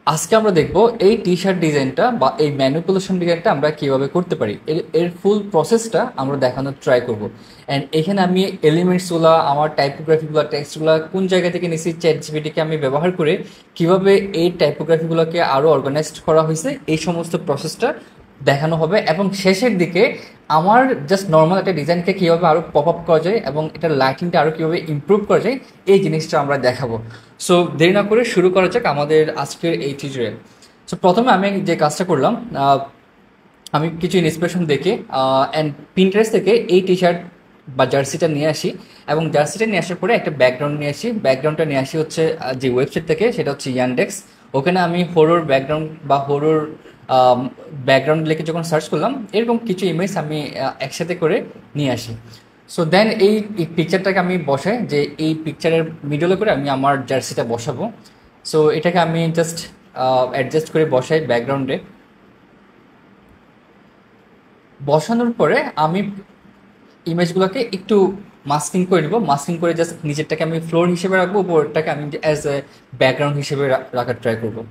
আজকে আমরা দেখব এই টি শার্ট ডিজাইনটা বা এই ম্যানিপুলেশন ডিজাইনটা আমরা কিভাবে করতে পারি। এর ফুল প্রসেসটা আমরা দেখানোর ট্রাই করব। অ্যান্ড এখানে আমি এলিমেন্টসগুলো, আমার টাইপোগ্রাফিগুলো, টেক্সটগুলো কোন জায়গা থেকে নিয়েছি, চ্যাট জিপিটিকে আমি ব্যবহার করে কিভাবে এই টাইপোগ্রাফিগুলোকে আরও অর্গানাইজড করা হয়েছে, এই সমস্ত প্রসেসটা দেখানো হবে। এবং শেষের দিকে আমার জাস্ট নর্মাল একটা ডিজাইনকে কীভাবে আরও পপ আপ করা যায় এবং এটার লাইটিংটা আরও কীভাবে ইমপ্রুভ করা যায়, এই জিনিসটা আমরা দেখাবো। সো দেরি না করে শুরু করা যাক আমাদের আজকের এই টিউটোরিয়াল। সো প্রথমে আমি যে কাজটা করলাম, আমি কিছু ইন্সপিরেশন দেখে অ্যান্ড পিন্টারেস্ট থেকে এই টি শার্ট বা জার্সিটা নিয়ে আসি, এবং জার্সিটা নিয়ে আসার পরে একটা ব্যাকগ্রাউন্ড নিয়ে আসি। ব্যাকগ্রাউন্ডটা নিয়ে আসি হচ্ছে যে ওয়েবসাইট থেকে, সেটা হচ্ছে ইয়ানডেক্স। ওখানে আমি হরর ব্যাকগ্রাউন্ড বা হরর ব্যাকগ্রাউন্ড লিখে যখন সার্চ করলাম, এরকম কিছু ইমেজ আমি একসাথে করে নিয়ে আসি। সো দেন এই পিকচারটাকে আমি বসাই, যে এই পিকচারের মিডলে করে আমি আমার জার্সিটা বসাবো। সো এটাকে আমি জাস্ট অ্যাডজাস্ট করে বসাই ব্যাকগ্রাউন্ডে। বসানোর পরে আমি ইমেজগুলোকে একটু মাস্কিং করে নেবো। মাস্কিং করে জাস্ট নিচেরটাকে আমি ফ্লোর হিসেবে রাখবো, উপরটাকে আমি অ্যাজ এ ব্যাকগ্রাউন্ড হিসেবে রাখার ট্রাই করবো।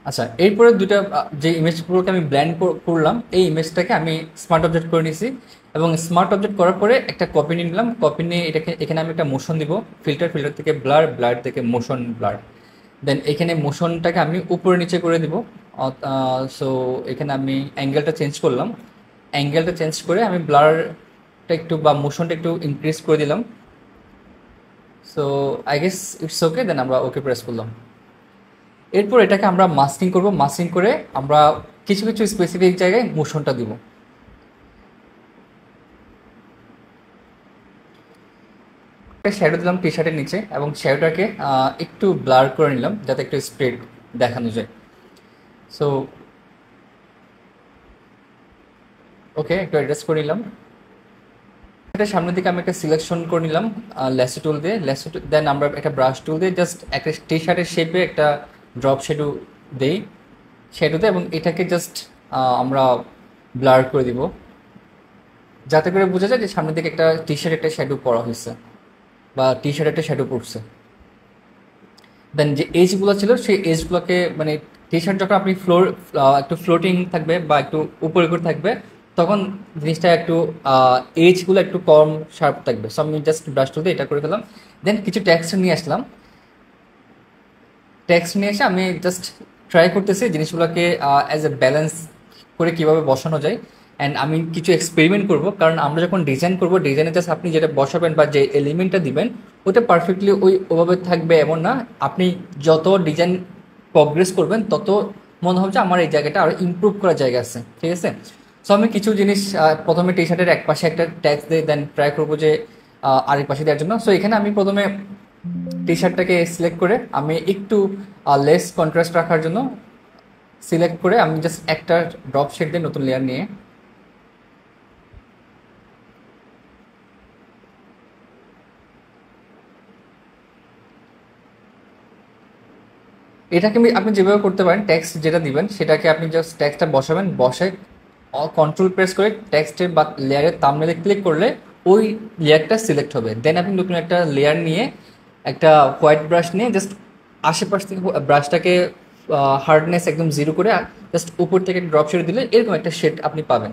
আচ্ছা, এরপরে দুটা যে ইমেজগুলোকে আমি ব্ল্যান্ড করলাম, এই ইমেজটাকে আমি স্মার্ট অবজেক্ট করে নিয়েছি। এবং স্মার্ট অবজেক্ট করার পরে একটা কপি নিয়ে নিলাম। কপি নিয়ে এখানে আমি একটা মোশন দিব, ফিল্টার থেকে ব্লার, ব্লার থেকে মোশন ব্লার। দেন এখানে মোশনটাকে আমি উপরে নিচে করে দিব। সো এখানে আমি অ্যাঙ্গেলটা চেঞ্জ করলাম। অ্যাঙ্গেলটা চেঞ্জ করে আমি ব্লারটা একটু বা মোশনটা একটু ইনক্রিজ করে দিলাম। So I guess it's okay. Then আমরা ওকে প্রেস করলাম। এরপর এটাকে আমরা মাস্কিং করব। মাস্কিং করে আমরা কিছু কিছু স্পেসিফিক জায়গায় মোশনটা দিব। শ্যাডো দিলাম টি শার্টের নিচে, এবং শ্যাডোটাকে একটু ব্লার করে নিলাম যাতে একটু স্প্রেড দেখানো যায়। সো ওকে, একটু অ্যাডজাস্ট করে নিলাম। এটা সামনের দিকে আমি একটা সিলেকশন করে নিলাম ল্যাসো টুল দিয়ে। দেন আমরা একটা ব্রাশ টুল দিয়ে জাস্ট একটা টি শার্টের শেপে একটা ড্রপ শ্যাডো দেই, শ্যাডোতে, এবং এটাকে জাস্ট আমরা ব্লার করে দিব যাতে করে বোঝা যায় যে সামনের দিকে একটা টি শার্ট একটা শ্যাডো পরা হয়েছে বা টি শার্ট একটা শ্যাডো পড়ছে। দেন যে এজগুলো ছিল সেই এজগুলোকে, মানে টি শার্ট যখন আপনি একটু ফ্লোটিং থাকবে বা একটু উপরে করে থাকবে, তখন জিনিসটা একটু এজগুলো একটু কম শার্প থাকবে। সো আমি জাস্ট ব্রাশ টুল দিয়ে এটা করে ফেলাম। দেন কিছু টেক্সট নিয়ে আসলাম। টেক্সট নিয়ে এসে আমি জাস্ট ট্রাই করতেছি জিনিসগুলোকে অ্যাজ এ ব্যালেন্স করে কীভাবে বসানো যায়। অ্যান্ড আমি কিছু এক্সপেরিমেন্ট করব, কারণ আমরা যখন ডিজাইন করব, ডিজাইনে জাস্ট আপনি যেটা বসাবেন বা যে এলিমেন্টটা দিবেন ওটা পারফেক্টলি ওভাবে থাকবে এমন না। আপনি যত ডিজাইন প্রগ্রেস করবেন তত মনে হবে যে আমার এই জায়গাটা আরও ইমপ্রুভ করার জায়গা আছে, ঠিক আছে। সো আমি কিছু জিনিস প্রথমে টি শার্টের এক পাশে একটা ট্যাক্স দিয়ে দেন ট্রাই করবো যে আরেক পাশে দেওয়ার জন্য। সো এখানে আমি প্রথমে টি শার্টটাকে সিলেক্ট করে আমি একটু লেস কন্ট্রাস্ট রাখার জন্য সিলেক্ট করে আমি জাস্ট একটা ড্রপ শেড দিয়ে নতুন লেয়ার নিয়ে এটাকে আপনি যেভাবে করতে পারেন, টেক্সট যেটা দিবেন সেটাকে আপনি জাস্ট টেক্সটটা বসাবেন, বসে কন্ট্রোল প্রেস করে টেক্সটের বা লেয়ারের থাম্বনেলে ক্লিক করলে ওই লেয়ারটা সিলেক্ট হবে। দেন আপনি নতুন একটা লেয়ার নিয়ে একটা হোয়াইট ব্রাশ নিয়ে জাস্ট আশেপাশ থেকে ব্রাশটাকে হার্ডনেস একদম জিরো করে জাস্ট উপর থেকে ড্রপ শেড দিলে এরকম একটা শেড আপনি পাবেন।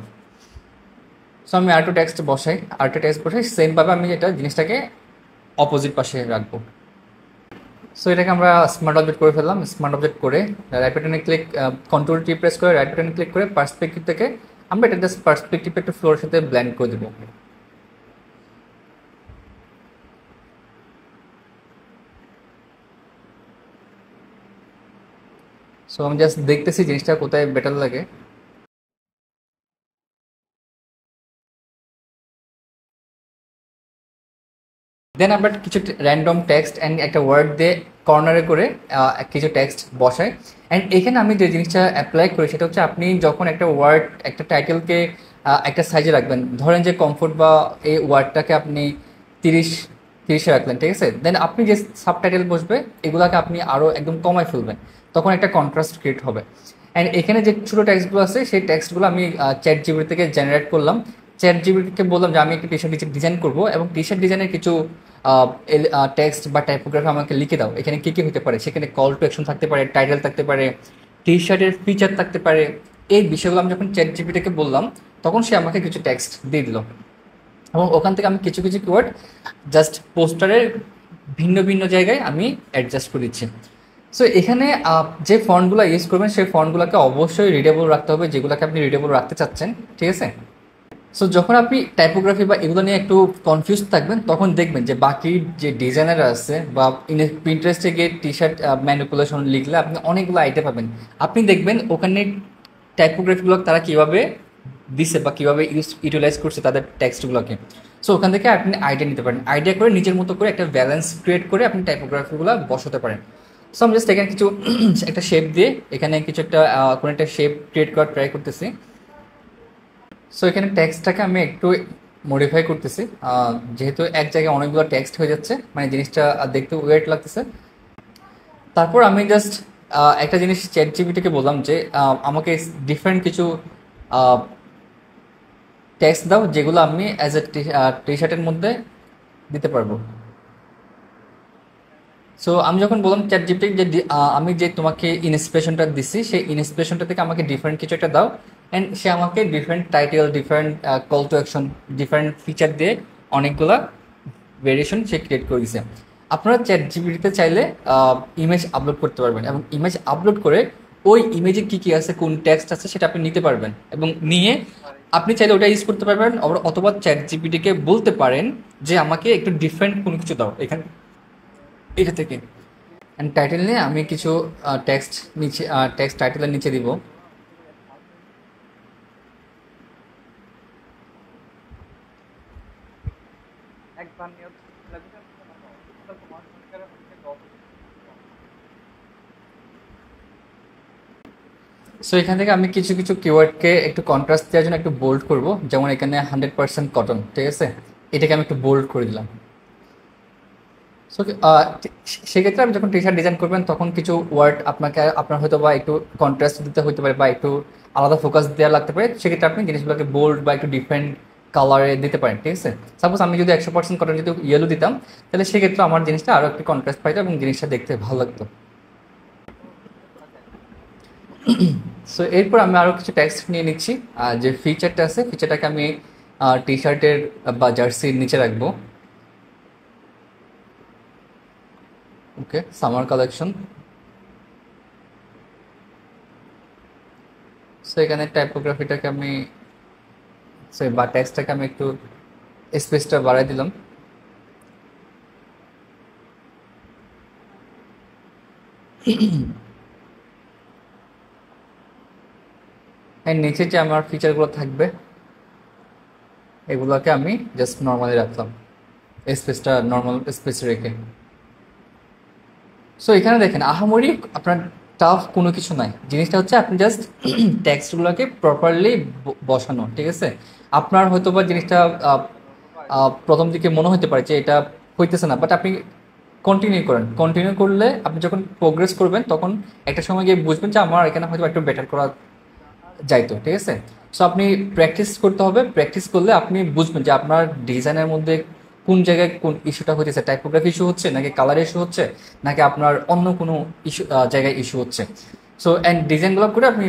সো আমি আরেকটা টেক্সট বসাই সেমভাবে আমি এটা জিনিসটাকে অপোজিট পাশে রাখবো। সো এটাকে আমরা স্মার্ট অবজেক্ট করে ফেললাম। স্মার্ট অবজেক্ট করে রাইট বাটনে ক্লিক, কন্ট্রোল টি প্রেস করে রাইট বাটনে ক্লিক করে পার্সপেক্টিভ থেকে আমরা এটা জাস্ট পার্সপেক্টিভ একটু ফ্লোরের সাথে ব্লেন্ড করে দেবো। সো আমি জাস্ট দেখতেছি জিনিসটা কোথায় বেটার লাগে। দেন আমরা কিছু র্যান্ডম টেক্সট অ্যান্ড একটা ওয়ার্ড দিয়ে কর্নারে করে কিছু টেক্সট বসাই। অ্যান্ড এখানে আমি যে জিনিসটা অ্যাপ্লাই করি সেটা হচ্ছে, আপনি যখন একটা ওয়ার্ড, একটা টাইটেলকে একটা সাইজে রাখবেন, ধরেন যে কমফোর্ট বা এই ওয়ার্ডটাকে আপনি 30-30-এ রাখলেন, ঠিক আছে। দেন আপনি যে সাবটাইটেল বসবে এগুলাকে আপনি আরও একদম কমায় ফেলবেন, তখন একটা কন্ট্রাস্ট ক্রিয়েট হবে। অ্যান্ড এখানে যে ছোটো টেক্সটগুলো আছে সেই টেক্সটগুলো আমি চ্যাট জিপিটি থেকে জেনারেট করলাম। চ্যাট জিপিটিকে বললাম যে আমি একটা টি শার্ট ডিজাইন করবো এবং টি শার্ট ডিজাইনের কিছু টেক্সট বা টাইপোগ্রাফি আমাকে লিখে দাও, এখানে কী কী হতে পারে, সেখানে কল টু অ্যাকশন থাকতে পারে, টাইটেল থাকতে পারে, টি শার্টের ফিচার থাকতে পারে। এই বিষয়গুলো আমি যখন চ্যাট জিপিটিকে বললাম তখন সে আমাকে কিছু টেক্সট দিয়ে দিল এবং ওখান থেকে আমি কিছু কিছু কিওয়ার্ড জাস্ট পোস্টারের ভিন্ন ভিন্ন জায়গায় আমি অ্যাডজাস্ট করে দিচ্ছি। সো এখানে যে ফন্টগুলো ইউজ করবেন সেই ফন্টগুলোকে অবশ্যই রিডেবল রাখতে হবে, যেগুলোকে আপনি রিডেবল রাখতে চাচ্ছেন, ঠিক আছে। সো যখন আপনি টাইপোগ্রাফি বা এগুলো নিয়ে একটু কনফিউজ থাকবেন তখন দেখবেন যে বাকি যে ডিজাইনার আছে বা প্রিন্টারেস্টে গিয়ে টি শার্ট ম্যানিপুলেশন লিখলে আপনি অনেকগুলো আইডিয়া পাবেন। আপনি দেখবেন ওখানে টাইপোগ্রাফিগুলো তারা কীভাবে দিছে বা কীভাবে ইউটিলাইজ করছে তাদের টেক্সটগুলোকে। সো ওখান থেকে আপনি আইডিয়া নিতে পারেন, আইডিয়া করে নিজের মতো করে একটা ব্যালেন্স ক্রিয়েট করে আপনি টাইপোগ্রাফিগুলো বসাতে পারেন। সো আমি জাস্ট এখানে কিছু একটা শেপ দিয়ে এখানে কিছু একটা কোনো একটা শেপ ক্রিয়েট করার ট্রাই করতেছি। সো এখানে টেক্সটটাকে আমি একটু মডিফাই করতেছি, যেহেতু এক জায়গায় অনেকগুলো টেক্সট হয়ে যাচ্ছে, মানে জিনিসটা দেখতে ওয়েট লাগতেছে। তারপর আমি জাস্ট একটা জিনিস চ্যাট জিপিটিকে বললাম যে আমাকে ডিফারেন্ট কিছু টেক্সট দাও যেগুলো আমি অ্যাজ এ টি শার্টের মধ্যে দিতে পারবো। সো আমি যখন বললাম চ্যাট জিপিটি যে আমি যে তোমাকে ইন্সপিরেশনটা দিচ্ছি সেই ইন্সপিরেশনটা থেকে আমাকে ডিফারেন্ট কিছু একটা দাও, অ্যান্ড সে আমাকে different title, different call to action, different feature দিয়ে অনেকগুলা ভেরিয়েশন সে ক্রিয়েট করে দিয়েছে। আপনারা চ্যাট জিপিটিতে চাইলে ইমেজ আপলোড করতে পারবেন এবং ইমেজ আপলোড করে ওই ইমেজে কী কী আছে, কোন টেক্সট আছে সেটা আপনি নিতে পারবেন এবং নিয়ে আপনি চাইলে ওটা ইউজ করতে পারবেন। অথবা চ্যাট জিপিটিকে বলতে পারেন যে আমাকে একটু ডিফারেন্ট কোনো কিছু দাও এখানে এটা থেকে। অ্যান্ড টাইটেল নিয়ে আমি কিছু টেক্সট নিচে টেক্সট টাইটেলের নিচে দিব। সো এখান থেকে আমি কিছু কিছু কিওয়ার্ডকে একটু কন্ট্রাস্ট দেওয়ার জন্য একটু বোল্ড করব, যেমন এখানে 100% কটন, ঠিক আছে, এটাকে আমি একটু বোল্ড করে দিলাম। সো সেক্ষেত্রে আপনি যখন টি শার্ট ডিজাইন করবেন তখন কিছু ওয়ার্ড আপনার হয়তো বা একটু কন্ট্রাস্ট দিতে হতে পারে বা একটু আলাদা ফোকাস দেওয়া লাগতে পারে, সেক্ষেত্রে আপনি জিনিসগুলোকে বোল্ড বা একটু ডিফারেন্ট কালারে দিতে পারেন, ঠিক আছে। সাপোজ আমি যদি 100% কটন যদি ইয়েলো দিতাম তাহলে সেক্ষেত্রে আমার জিনিসটা আরও একটু কন্ট্রাস্ট পাইতো এবং জিনিসটা দেখতে ভালো লাগতো। সো এরপর আমি আরও কিছু টেক্সট নিয়ে নিচ্ছি, আর যে ফিচারটা আছে ফিচারটাকে আমি টি শার্টের বা জার্সির নিচে রাখবো। ওকে, সামার কালেকশন। সো এখানে টাইপোগ্রাফিটাকে আমি বা টেক্সটটাকে আমি একটু স্পেসটা বাড়াই দিলাম। এর নিচে যে আমার ফিচারগুলো থাকবে এগুলোকে আমি জাস্ট নর্মালি রাখলাম, স্পেসটা নর্মাল স্পেস রেখে। সো এখানে দেখেন আহামরি আপনার টাফ কোনো কিছু নাই, জিনিসটা হচ্ছে আপনি জাস্ট টেক্সটগুলোকে প্রপারলি বসানো, ঠিক আছে। আপনার হয়তো বা জিনিসটা প্রথম দিকে মনে হতে পারে যে এটা হইতেছে না, বাট আপনি কন্টিনিউ করেন, কন্টিনিউ করলে আপনি যখন প্রোগ্রেস করবেন তখন একটা সময় গিয়ে বুঝবেন যে আমার এখানে হয়তো একটু বেটার করা যাইতো, ঠিক আছে। সো আপনি প্র্যাকটিস করতে হবে, প্র্যাকটিস করলে আপনি বুঝবেন যে আপনার ডিজাইনের মধ্যে কোন জায়গায় কোন ইস্যুটা হচ্ছে, টাইপোগ্রাফি ইস্যু হচ্ছে নাকি কালার ইস্যু হচ্ছে নাকি আপনার অন্য কোনো ইস্যু জায়গায় ইস্যু হচ্ছে। সো অ্যান্ড ডিজাইনগুলো করে আপনি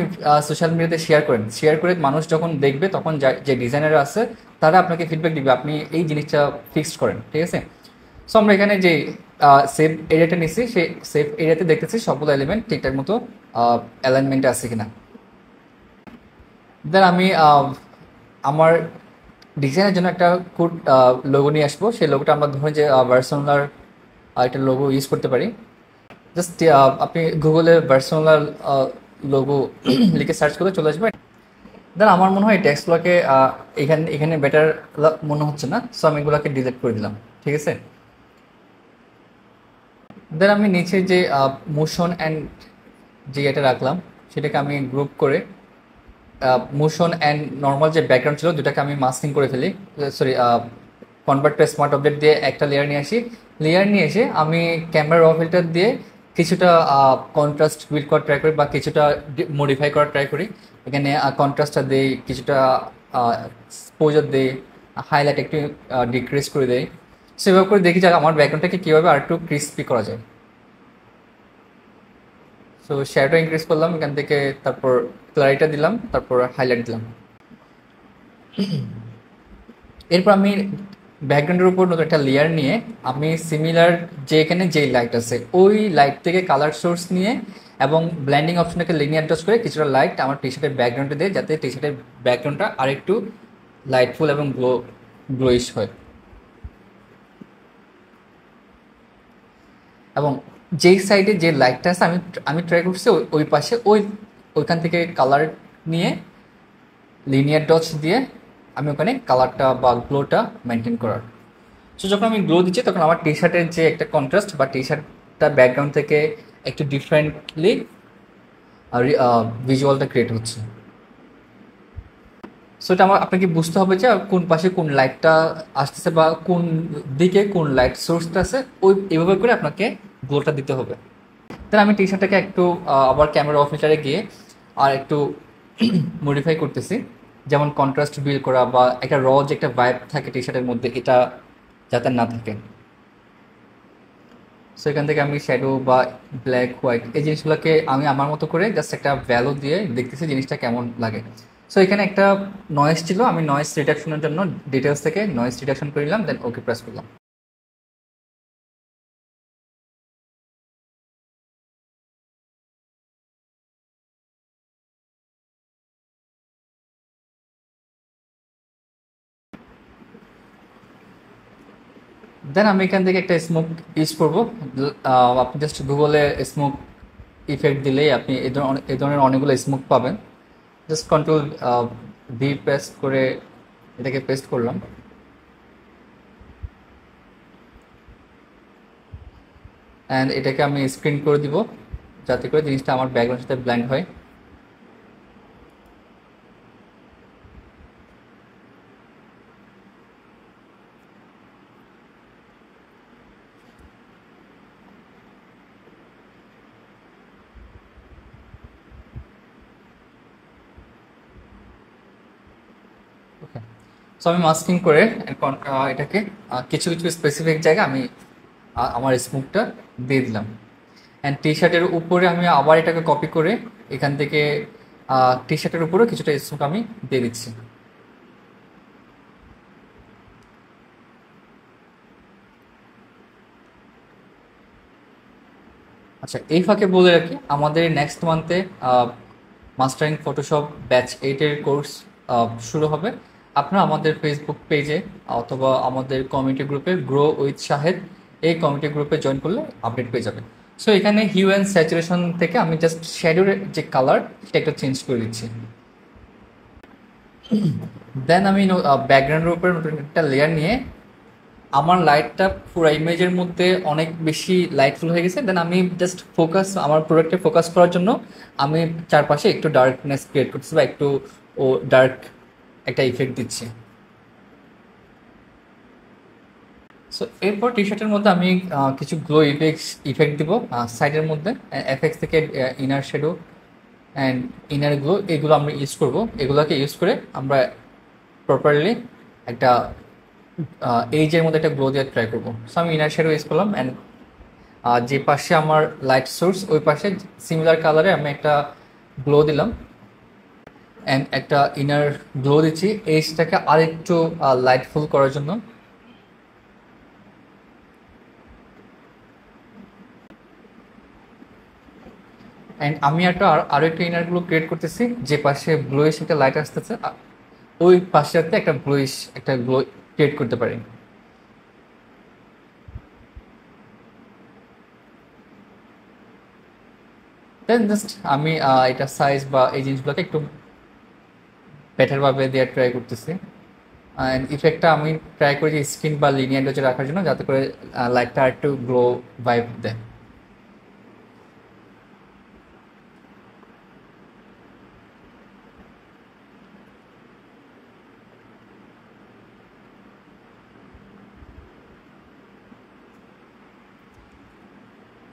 সোশ্যাল মিডিয়াতে শেয়ার করেন, শেয়ার করে মানুষ যখন দেখবে তখন যে ডিজাইনার আছে তারা আপনাকে ফিডব্যাক দিবে আপনি এই জিনিসটা ফিক্সড করেন, ঠিক আছে। সো আমরা এখানে যে সেভ এরিয়াটা নিচ্ছি সেই সেভ এরিয়াতে দেখতেছি সবগুলো এলিমেন্ট ঠিকঠাক মতো অ্যালাইনমেন্টে আছে কিনা। দেন আমি আমার ডিজাইনের জন্য একটা কোড লোগো নিয়ে আসবো, সেই লোগোটা আমরা ধরুন যে ভার্সোনার একটা লোগো ইউজ করতে পারি। জাস্ট আপনি গুগলে ভার্সোনার লোগো লিখে সার্চ করলে চলে আসবে। দেন আমার মনে হয় টেক্সটগুলোকে এখানে বেটার মনে হচ্ছে না, সো আমি এগুলোকে ডিলিট করে দিলাম, ঠিক আছে। দেন আমি নিচে যে মোশন অ্যান্ড যে এটা রাখলাম সেটাকে আমি গ্রুপ করে মোশন অ্যান্ড নর্মাল যে ব্যাকগ্রাউন্ড ছিল দুটাকে আমি মাস্কিং করে ফেলি, sorry convert to smart object দিয়ে একটা লেয়ার নিয়ে আসি। লেয়ার নিয়ে এসে আমি ক্যামেরা র ফিল্টার দিয়ে কিছুটা কন্ট্রাস্ট বিল্ড করার ট্রাই করি বা কিছুটা মডিফাই করার ট্রাই করি। এখানে কন্ট্রাস্টটা দিই, কিছুটা এক্সপোজার দেই, হাইলাইট একটু ডিক্রিজ করে দেই। সেভাবে করে দেখি যে আমার ব্যাকগ্রাউন্ডটাকে কীভাবে আর একটু ক্রিস্পি করা যায়। সো শ্যাডো ইনক্রিজ করলাম এখান থেকে, তারপর ক্লারিটা দিলাম, তারপর হাইলাইট দিলাম। এরপর আমি ব্যাকগ্রাউন্ডের উপর নতুন একটা লেয়ার নিয়ে আমি সিমিলার যে এখানে যেই লাইট আছে ওই লাইট থেকে কালার সোর্স নিয়ে এবং ব্ল্যান্ডিং অপশনটাকে লিনিয়ার অ্যাডজাস্ট করে কিছুটা লাইট আমার টি শার্টের ব্যাকগ্রাউন্ডে দিয়ে, যাতে টি শার্টের ব্যাকগ্রাউন্ডটা আরেকটু লাইটফুল এবং গ্লোইশ হয়। এবং যেই সাইডে যে লাইটটা আছে আমি আমি ট্রাই করছি ওই পাশে ওইখান থেকে কালার নিয়ে লিনিয়ার ডটস দিয়ে আমি ওখানে কালারটা বা গ্লোটা মেনটেন করার। সো যখন আমি গ্লো দিচ্ছি তখন আমার টি শার্টের যে একটা কন্ট্রাস্ট বা টি শার্টটা ব্যাকগ্রাউন্ড থেকে একটু ডিফারেন্টলি ভিজুয়ালটা ক্রিয়েট হচ্ছে। সো এটা আপনাকে বুঝতে হবে যে কোন পাশে কোন লাইটটা আসতেছে বা কোন দিকে কোন লাইট সোর্সটা আছে, এইভাবে করে আপনাকে গ্লোটা দিতে হবে। তাহলে আমি টি শার্টটাকে একটু আবার ক্যামেরা অফ ফিল্টারে গিয়ে আর একটু মডিফাই করতেছি, যেমন কন্ট্রাস্ট বিল্ড করা বা একটা যে একটা ভাইব থাকে টি শার্টের মধ্যে, এটা যাতে না থাকে। সো এখান থেকে আমি শ্যাডো বা ব্ল্যাক হোয়াইট এই জিনিসগুলোকে আমি আমার মতো করে জাস্ট একটা ভ্যালু দিয়ে দেখতেছি জিনিসটা কেমন লাগে। সো এখানে একটা নয়েজ ছিল, আমি নয়েজ রিডাকশনের জন্য ডিটেলস থেকে নয়েজ রিডাকশন করে নিলাম, দেন ওকে প্রেস করলাম। দেন আমি এখান থেকে একটা স্মোক ইউজ করবো। আপনি জাস্ট গুগলে স্মোক ইফেক্ট দিলেই আপনি এই ধরনের অনেকগুলো স্মোক পাবেন। জাস্ট কন্ট্রোল ভি প্রেস করে এটাকে পেস্ট করলাম। অ্যান্ড এটাকে আমি স্ক্রিন করে দিব যাতে করে জিনিসটা আমার ব্যাকগ্রাউন্ডের সাথে ব্ল্যান্ড হয়। ওকে, সো আমি মাস্কিং করে এটাকে কিছু কিছু স্পেসিফিক জায়গায় আমি আমার স্মোকটা দিয়ে দিলাম। অ্যান্ড টি শার্টের উপরে আমি আবার এটাকে কপি করে এখান থেকে টি শার্টের উপরেও কিছুটা স্মোক আমি দিয়ে দিচ্ছি। আচ্ছা, এই ফাঁকে বলে রাখি আমাদের নেক্সট মান্থে মাস্টারিং ফটোশপ ব্যাচ 8-এর কোর্স শুরু হবে। আপনারা আমাদের ফেসবুক পেজে অথবা আমাদের কমিউনিটি গ্রুপে গ্রো উইথ শাহেদ, এই কমিউনিটি গ্রুপে জয়েন করলে আপডেট পেয়ে যাবেন। সো এখানে হিউ অ্যান্ড স্যাচুরেশন থেকে আমি জাস্ট শ্যাডোর যে কালার সেটা একটু চেঞ্জ করে দিচ্ছি। দেন আমি ব্যাকগ্রাউন্ডের উপরে নতুন একটা লেয়ার নিয়ে আমার লাইটটা পুরো ইমেজের মধ্যে অনেক বেশি লাইটফুল হয়ে গেছে। দেন আমি জাস্ট আমার প্রোডাক্টে ফোকাস করার জন্য আমি চারপাশে একটু ডার্কনেস ক্রিয়েট করতেছি বা একটু ডার্ক একটা ইফেক্ট দিচ্ছি। সো এরপর টি শার্টের মধ্যে আমি কিছু গ্লো ইফেক্ট দিব সাইডের মধ্যে। এফএক্স থেকে inner shadow and inner glow এগুলো আমরা ইউজ করব। এগুলোকে ইউজ করে আমরা প্রপারলি একটা এইজের মধ্যে একটা গ্লো দিয়ে ট্রাই করবো। সো আমি ইনার শেডো ইউজ করলাম অ্যান্ড যে পাশে আমার লাইট সোর্স ওই পাশে সিমিলার কালারে আমি একটা গ্লো দিলাম অ্যান্ড একটা ইনার গ্লো দিচ্ছি এইজটাকে আরেকটু লাইটফুল করার জন্য। অ্যান্ড আমি আরও একটা ইনার গ্লো ক্রিয়েট করতেছি যে পাশে ব্লুইশ একটা লাইট আসতেছে ওই পাশটাতে একটা ব্লুইশ একটা গ্লো ক্রিয়েট করতে পারি। দেন জাস্ট আমি এটা সাইজ বা এই জিনিসগুলোকে একটু বেটারভাবে দেওয়ার ট্রাই করতেছি। অ্যান্ড ইফেক্টটা আমি ট্রাই করি যে স্ক্রিন বা লিনিয়ার ডোজে রাখার জন্য যাতে করে লাইটটা আর একটু গ্লো ভাইব দেয়।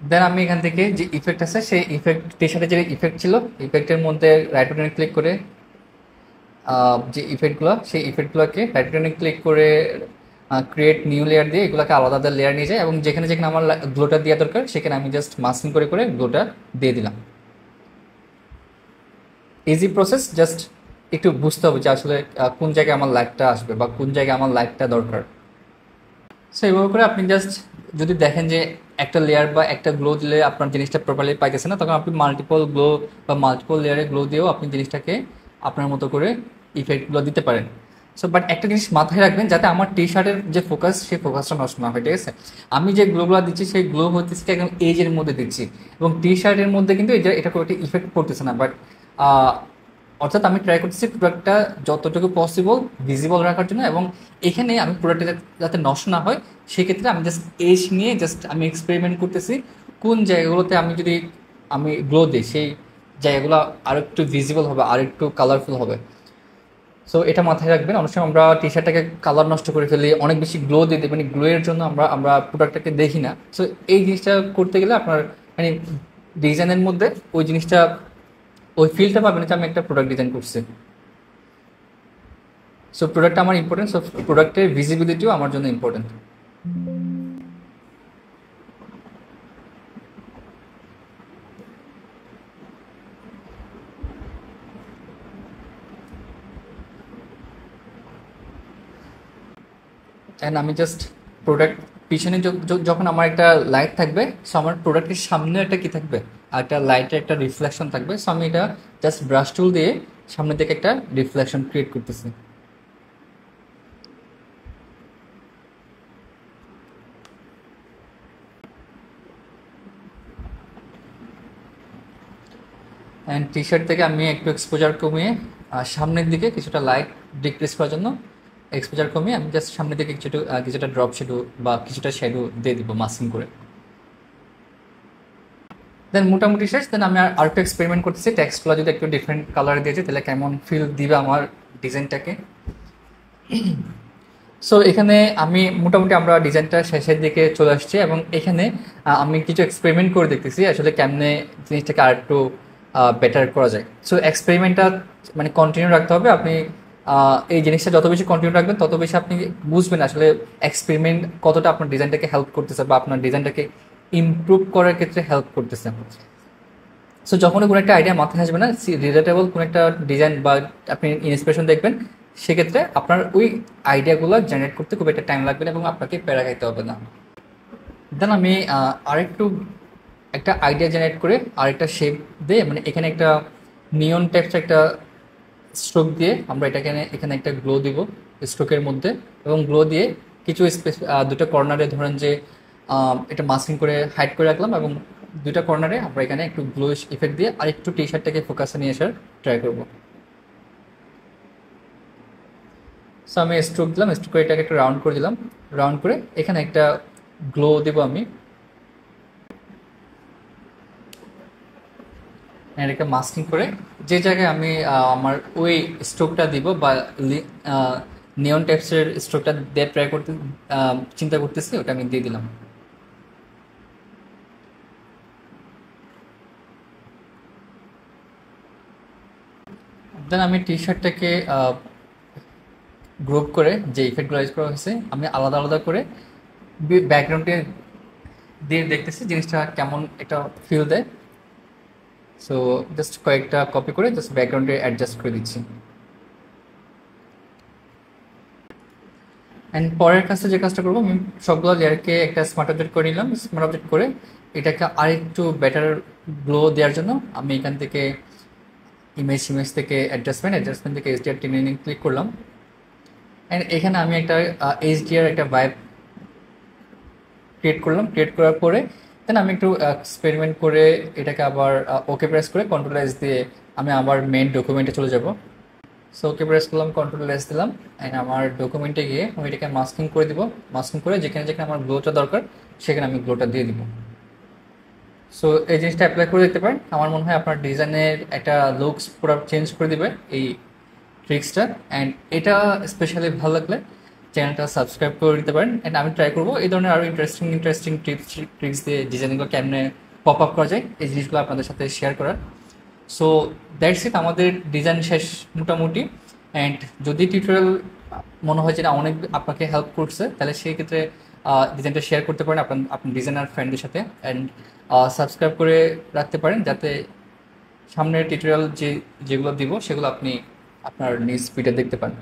দেন আমি এখান থেকে যে ইফেক্ট আছে সেই ইফেক্ট টি শার্টের যে ইফেক্ট ছিল ইফেক্টের মধ্যে রাইট বাটনে ক্লিক করে যে ইফেক্টগুলো, সেই ইফেক্টগুলোকে রাইট বাটনে ক্লিক করে ক্রিয়েট নিউ লেয়ার দিয়ে এগুলোকে আলাদা আলাদা লেয়ার নিয়ে যায় এবং যেখানে যেখানে আমার গ্লোটা দেওয়া দরকার সেখানে আমি জাস্ট মাস্কিং করে করে গ্লোটা দিয়ে দিলাম। ইজি প্রসেস, জাস্ট একটু বুঝতে হবে যে আসলে কোন জায়গায় আমার লাইটটা আসবে বা কোন জায়গায় আমার লাইটটা দরকার। সো এইভাবে করে আপনি জাস্ট যদি দেখেন যে একটা লেয়ার বা একটা গ্লো দিলে আপনার জিনিসটা প্রপারলি পাইতেছে না, তখন আপনি মাল্টিপল গ্লো বা মাল্টিপল লেয়ারে গ্লো দিয়েও আপনি জিনিসটাকে আপনার মতো করে ইফেক্টগুলো দিতে পারেন। সো বাট একটা জিনিস মাথায় রাখবেন, যাতে আমার টি শার্টের যে ফোকাস, সেই ফোকাসটা নষ্ট না হয়, ঠিক আছে? আমি যে গ্লোগুলো দিচ্ছি সেই গ্লো হচ্ছে একদম এজের মধ্যে দিচ্ছি এবং টি শার্টের মধ্যে কিন্তু এটা কোনো একটা ইফেক্ট পড়তেছে না। বাট অর্থাৎ আমি ট্রাই করতেছি প্রোডাক্টটা যতটুকু পসিবল ভিজিবল রাখার জন্য, এবং এখানে আমি প্রোডাক্টটা যাতে নষ্ট না হয় সেক্ষেত্রে আমি জাস্ট এজ নিয়ে জাস্ট আমি এক্সপেরিমেন্ট করতেছি কোন জায়গাগুলোতে আমি যদি আমি গ্লো দিই সেই জায়গাগুলো আরও একটু ভিজিবল হবে, আর একটু কালারফুল হবে। সো এটা মাথায় রাখবেন। অনেক সময় আমরা টি শার্টটাকে কালার নষ্ট করে ফেলি, অনেক বেশি গ্লো দিয়ে দিই, মানে গ্লোয়ের জন্য আমরা আমরা প্রোডাক্টটাকে দেখি না। সো এই জিনিসটা করতে গেলে আপনার মানে ডিজাইনের মধ্যে ওই জিনিসটা, ওই ফিলটা পাবেন যে আমি একটা প্রোডাক্ট ডিজাইন করছি। সো প্রোডাক্টটা আমার ইম্পর্টেন্ট, সো প্রোডাক্টের ভিজিবিলিটিও আমার জন্য ইম্পর্টেন্ট। অ্যান্ড আমি জাস্ট প্রোডাক্ট পিছনে যখন আমার একটা লাইট থাকবে, সো আমার প্রোডাক্টের সামনে একটা কি থাকবে, আর একটা লাইটের একটা রিফ্লেকশন থাকবে। সো আমি এটা জাস্ট ব্রাশ টুল দিয়ে সামনে থেকে একটা রিফ্লেকশন ক্রিয়েট করতেছি। অ্যান্ড টি শার্ট থেকে আমি একটু এক্সপোজার কমিয়ে সামনের দিকে কিছুটা লাইট ডিক্রিজ করার জন্য এক্সপোজার কমিয়ে আমি জাস্ট সামনের দিকে কিছুটা ড্রপ শ্যাডো বা কিছুটা শ্যাডো দিয়ে দিব মাস্কিং করে। দেন মোটামুটি শেষ। দেন আমি আর একটু এক্সপেরিমেন্ট করতেছি, টেক্সটগুলো যদি একটু ডিফারেন্ট কালারে দিয়েছি তাহলে কেমন ফিল দিবে আমার ডিজাইনটাকে। সো এখানে আমি মোটামুটি আমরা ডিজাইনটা শেষের দিকে চলে আসছি এবং এখানে আমি কিছু এক্সপেরিমেন্ট করে দেখতেছি আসলে কেমনে জিনিসটাকে আর একটু বেটার করা যায়। সো এক্সপেরিমেন্টটা মানে কন্টিনিউ রাখতে হবে। আপনি এই জিনিসটা যত বেশি কন্টিনিউ রাখবেন তত বেশি আপনি বুঝবেন আসলে এক্সপেরিমেন্ট কতটা আপনার ডিজাইনটাকে হেল্প করতেছে বা আপনার ডিজাইনটাকে ইমপ্রুভ করার ক্ষেত্রে হেল্প করতেছে। সো যখনই কোনো একটা আইডিয়া মাথায় আসবে না, রিলেটেবল কোনো একটা ডিজাইন বা আপনি ইন্সপিরেশন দেখবেন, সেক্ষেত্রে আপনার ওই আইডিয়াগুলো জেনারেট করতে খুব একটা টাইম লাগবে না এবং আপনাকে প্যারা খাইতে হবে না। দেন আমি আরেকটু একটা আইডিয়া জেনারেট করে আরেকটা শেপ দিয়ে, মানে এখানে একটা নিয়ন টাইপস একটা স্ট্রোক দিয়ে আমরা এটাকে এখানে একটা গ্লো দিব স্ট্রোকের মধ্যে, এবং গ্লো দিয়ে কিছু দুটো কর্নারে ধরেন যে এটা মাস্কিং করে হাইড করে রাখলাম এবং দুইটা কর্নারে আমরা এখানে একটু গ্লো ইফেক্ট দিয়ে আর একটু টি শার্টটাকে ফোকাসে নিয়ে আসার ট্রাই করবো। সো আমি স্ট্রোক দিলাম, স্ট্রোক করে এটাকে একটু রাউন্ড করে দিলাম, রাউন্ড করে এখানে একটা গ্লো দেব আমি, একটা মাস্কিং করে যে জায়গায় আমি আমার ওই স্ট্রোকটা দিব বা নিয়ন টেক্সচারের স্ট্রোকটা দিয়ে ট্রাই করতে চিন্তা করতেছি, ওটা আমি দিয়ে দিলাম। দেন আমি টি শার্টটাকে গ্রুপ করে যে ইফেক্টগুলো ইউজ করা হয়েছে আমি আলাদা আলাদা করে ব্যাকগ্রাউন্ডে দিয়ে দেখতেছি জিনিসটা কেমন একটা ফিল দেয়। সো জাস্ট কয়েকটা কপি করে জাস্ট ব্যাকগ্রাউন্ডে অ্যাডজাস্ট করে দিচ্ছি। অ্যান্ড পরের কাজটা যে কাজটা করবো, আমি সবগুলো লেয়ারকে একটা স্মার্ট অবজেক্ট করে নিলাম। স্মার্ট অবজেক্ট করে এটাকে আরেকটু বেটার গ্লো দেওয়ার জন্য আমি এখান থেকে ইমেজ থেকে অ্যাডজাস্টমেন্ট থেকে এইচডিআর টেনে নিয়ে ক্লিক করলাম। অ্যান্ড এখানে আমি একটা এইচডিআর একটা ভাইব ক্রিয়েট করলাম। ক্রিয়েট করার পরে দেন আমি একটু এক্সপেরিমেন্ট করে এটাকে আবার ওকে প্রেস করে কন্ট্রোল এস দিয়ে আমি আবার মেইন ডকুমেন্টে চলে যাব। সো ওকে প্রেস করলাম, কন্ট্রোল এস দিলাম, অ্যান্ড আমার ডকুমেন্টে গিয়ে আমি এটাকে মাস্কিং করে দিব। মাস্কিং করে যেখানে যেখানে আমার গ্লোটা দরকার সেখানে আমি গ্লোটা দিয়ে দিব। সো এই জিনিসটা অ্যাপ্লাই করে দেখতে পারেন, আমার মনে হয় আপনার ডিজাইনের একটা লুকস পুরো চেঞ্জ করে দিবে এই ট্রিক্সটা। অ্যান্ড এটা স্পেশালি ভালো লাগলে চ্যানেলটা সাবস্ক্রাইব করে দিতে পারেন। অ্যান্ড আমি ট্রাই করবো এই ধরনের আরও ইন্টারেস্টিং ট্রিক্স দিয়ে ডিজাইনগুলো কেমনে পপ আপ করা যায় এই জিনিসগুলো আপনাদের সাথে শেয়ার করার। সো দ্যাটস ইট, আমাদের ডিজাইন শেষ মোটামুটি। অ্যান্ড যদি টিউটোরিয়াল মনে হয় যে না অনেক আপনাকে হেল্প করছে, তাহলে সেই ক্ষেত্রে ডিজাইনটা শেয়ার করতে পারেন আপনার ডিজাইনার ফ্রেন্ডদের সাথে, অ্যান্ড সাবস্ক্রাইব করে রাখতে পারেন যাতে সামনের টিউটোরিয়াল যেগুলো দিব সেগুলো আপনি আপনার নিজ স্পিডে দেখতে পান।